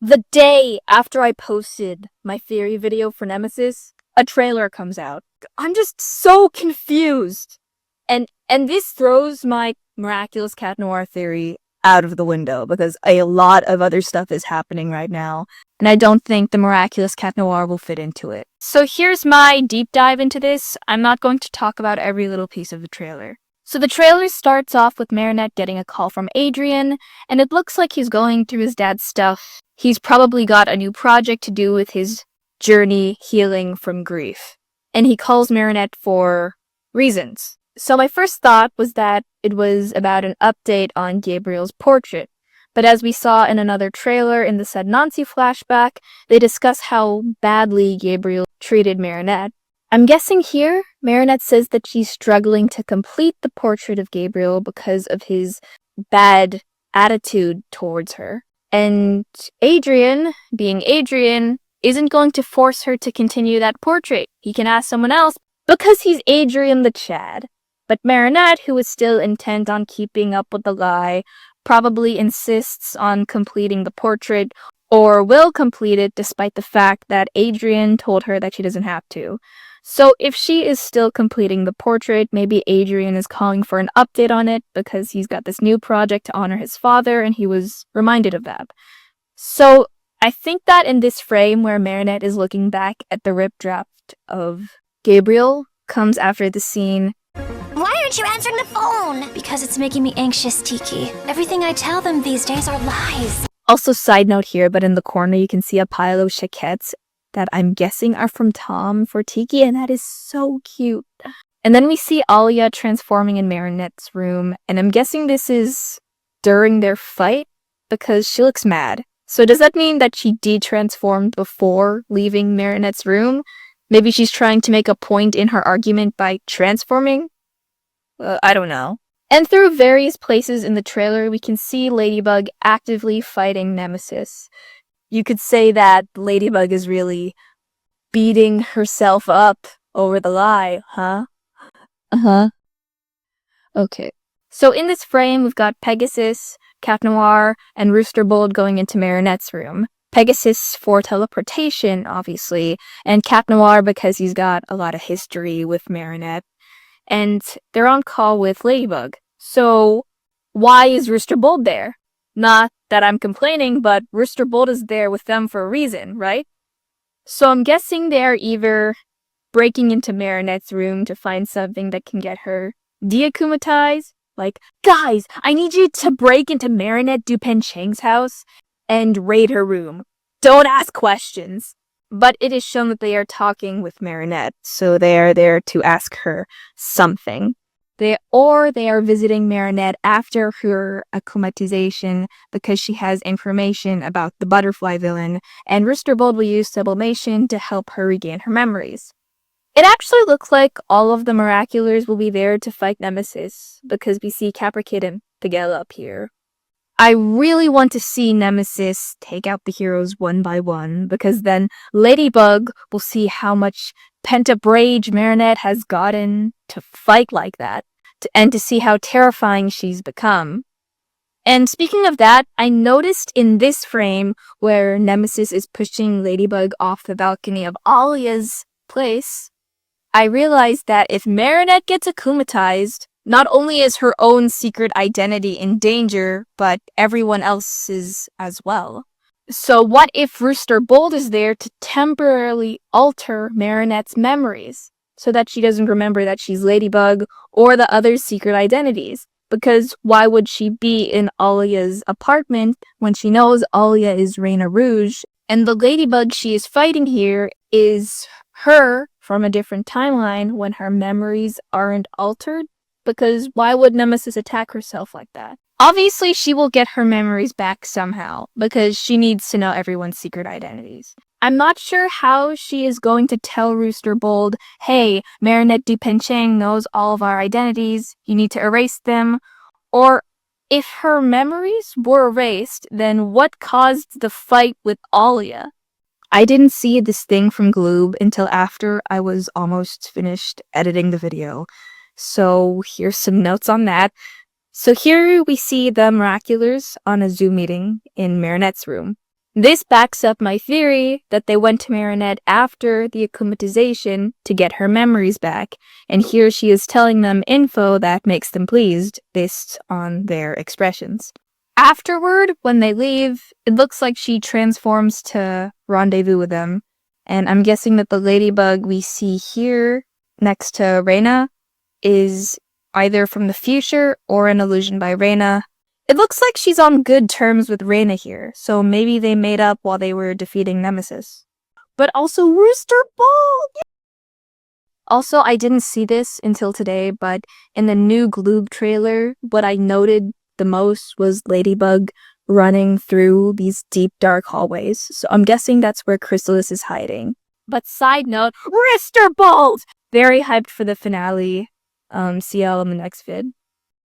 The day after I posted my theory video for Nemesis, a trailer comes out. I'm just so confused. And this throws my miraculous cat noir theory out of the window because a lot of other stuff is happening right now, and I don't think the miraculous cat noir will fit into it. So here's my deep dive into this. I'm not going to talk about every little piece of the trailer. So the trailer starts off with Marinette getting a call from Adrian, and it looks like he's going through his dad's stuff. He's probably got a new project to do with his journey healing from grief. And he calls Marinette for reasons. So my first thought was that it was about an update on Gabriel's portrait. But as we saw in another trailer in the Said Nancy flashback, they discuss how badly Gabriel treated Marinette. I'm guessing here, Marinette says that she's struggling to complete the portrait of Gabriel because of his bad attitude towards her. And Adrian, being Adrian, isn't going to force her to continue that portrait. He can ask someone else because he's Adrian the Chad. But Marinette, who is still intent on keeping up with the lie, probably insists on completing the portrait or will complete it despite the fact that Adrian told her that she doesn't have to. So if she is still completing the portrait, maybe Adrian is calling for an update on it because he's got this new project to honor his father and he was reminded of that. So I think that in this frame where Marinette is looking back at the rip draft of Gabriel comes after the scene. Why aren't you answering the phone? Because it's making me anxious, Tiki. Everything I tell them these days are lies. Also, side note here, but in the corner you can see a pile of chaquettes that I'm guessing are from Tom for Tiki, and that is so cute. And then we see Alia transforming in Marinette's room, and I'm guessing this is during their fight because she looks mad. So does that mean that she de-transformed before leaving Marinette's room? Maybe she's trying to make a point in her argument by transforming? I don't know. And through various places in the trailer, we can see Ladybug actively fighting Nemesis. You could say that Ladybug is really beating herself up over the lie, huh? Uh-huh. Okay. So in this frame, we've got Pegasus, Cat Noir, and Rooster Bold going into Marinette's room. Pegasus for teleportation, obviously, and Cat Noir because he's got a lot of history with Marinette. And they're on call with Ladybug. So why is Rooster Bold there? Not that I'm complaining, but Rooster Bold is there with them for a reason, right? So I'm guessing they're either breaking into Marinette's room to find something that can get her deakumatized. Like, guys, I need you to break into Marinette Dupencheng's house and raid her room. Don't ask questions. But it is shown that they are talking with Marinette, so they are there to ask her something. They are visiting Marinette after her akumatization because she has information about the butterfly villain, and Rooster Bold will use sublimation to help her regain her memories. It actually looks like all of the Miraculars will be there to fight Nemesis because we see Capricid and Pigel up here. I really want to see Nemesis take out the heroes one by one, because then Ladybug will see how much pent-up rage Marinette has gotten to fight like that, and to see how terrifying she's become. And speaking of that, I noticed in this frame where Nemesis is pushing Ladybug off the balcony of Alia's place, I realized that if Marinette gets akumatized, not only is her own secret identity in danger, but everyone else's as well. So what if Rooster Bold is there to temporarily alter Marinette's memories so that she doesn't remember that she's Ladybug or the other secret identities? Because why would she be in Alia's apartment when she knows Alia is Reina Rouge, and the Ladybug she is fighting here is her from a different timeline when her memories aren't altered? Because why would Nemesis attack herself like that? Obviously, she will get her memories back somehow, because she needs to know everyone's secret identities. I'm not sure how she is going to tell Rooster Bold, hey, Marinette Dupencheng knows all of our identities, you need to erase them. Or if her memories were erased, then what caused the fight with Alia? I didn't see this thing from Gloob until after I was almost finished editing the video. So here's some notes on that. So here we see the Miraculars on a Zoom meeting in Marinette's room. This backs up my theory that they went to Marinette after the acclimatization to get her memories back, and here she is telling them info that makes them pleased based on their expressions. Afterward, when they leave, it looks like she transforms to rendezvous with them, and I'm guessing that the ladybug we see here next to Reina is either from the future or an illusion by Reina. It looks like she's on good terms with Reina here, so maybe they made up while they were defeating Nemesis. But also Rooster Bold! Also, I didn't see this until today, but in the new Gloob trailer, what I noted the most was Ladybug running through these deep dark hallways, so I'm guessing that's where Chrysalis is hiding. But side note, Rooster Bold! Very hyped for the finale. See y'all in the next vid.